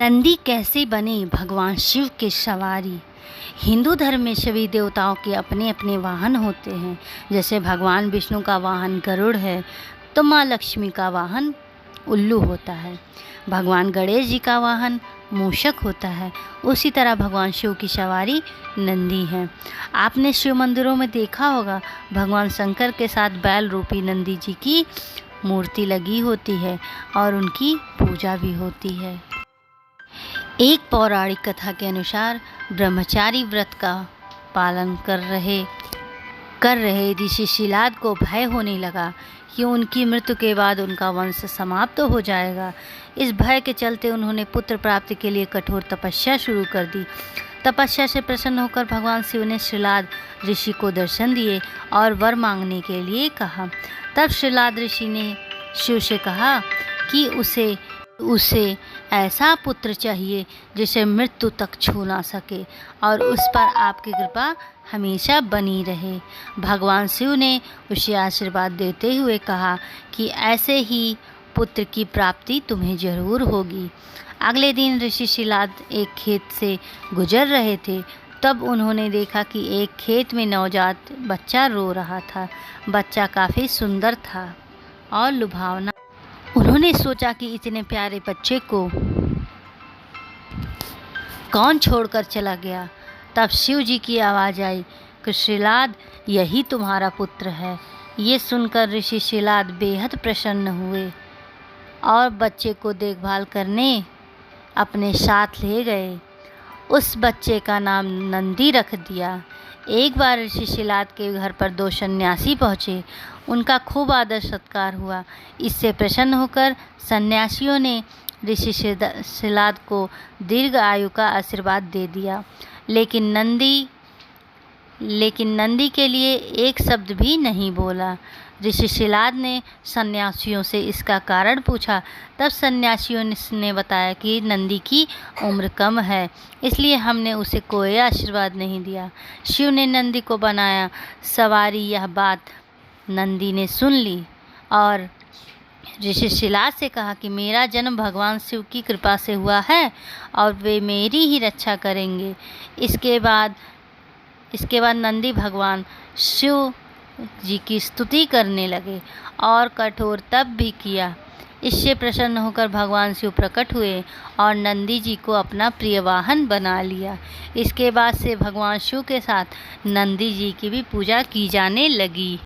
नंदी कैसे बने भगवान शिव के सवारी। हिंदू धर्म में सभी देवताओं के अपने अपने वाहन होते हैं। जैसे भगवान विष्णु का वाहन गरुड़ है, तो माँ लक्ष्मी का वाहन उल्लू होता है। भगवान गणेश जी का वाहन मूषक होता है। उसी तरह भगवान शिव की सवारी नंदी है। आपने शिव मंदिरों में देखा होगा, भगवान शंकर के साथ बैल रूपी नंदी जी की मूर्ति लगी होती है और उनकी पूजा भी होती है। एक पौराणिक कथा के अनुसार ब्रह्मचारी व्रत का पालन कर रहे ऋषि शिलाद को भय होने लगा कि उनकी मृत्यु के बाद उनका वंश समाप्त हो जाएगा। इस भय के चलते उन्होंने पुत्र प्राप्ति के लिए कठोर तपस्या शुरू कर दी। तपस्या से प्रसन्न होकर भगवान शिव ने शिलाद ऋषि को दर्शन दिए और वर मांगने के लिए कहा। तब शिलाद ऋषि ने शिव से कहा कि उसे ऐसा पुत्र चाहिए जिसे मृत्यु तक छू ना सके और उस पर आपकी कृपा हमेशा बनी रहे। भगवान शिव ने उसे आशीर्वाद देते हुए कहा कि ऐसे ही पुत्र की प्राप्ति तुम्हें जरूर होगी। अगले दिन ऋषि शिलाद एक खेत से गुजर रहे थे। तब उन्होंने देखा कि एक खेत में नवजात बच्चा रो रहा था। बच्चा काफ़ी सुंदर था और लुभावना। उन्होंने सोचा कि इतने प्यारे बच्चे को कौन छोड़कर चला गया। तब शिव जी की आवाज़ आई कि शिलाद, यही तुम्हारा पुत्र है। ये सुनकर ऋषि शिलाद बेहद प्रसन्न हुए और बच्चे को देखभाल करने अपने साथ ले गए। उस बच्चे का नाम नंदी रख दिया। एक बार ऋषि शिलाद के घर पर 2 सन्यासी पहुँचे। उनका खूब आदर सत्कार हुआ। इससे प्रसन्न होकर सन्यासियों ने ऋषि शिलाद को दीर्घ आयु का आशीर्वाद दे दिया। लेकिन नंदी के लिए एक शब्द भी नहीं बोला। ऋषि शिलाद ने सन्यासियों से इसका कारण पूछा। तब सन्यासियों ने बताया कि नंदी की उम्र कम है, इसलिए हमने उसे कोई आशीर्वाद नहीं दिया। शिव ने नंदी को बनाया सवारी। यह बात नंदी ने सुन ली और ऋषि शिलाद से कहा कि मेरा जन्म भगवान शिव की कृपा से हुआ है और वे मेरी ही रक्षा करेंगे। इसके बाद नंदी भगवान शिव जी की स्तुति करने लगे और कठोर तप भी किया। इससे प्रसन्न होकर भगवान शिव प्रकट हुए और नंदी जी को अपना प्रिय वाहन बना लिया। इसके बाद से भगवान शिव के साथ नंदी जी की भी पूजा की जाने लगी।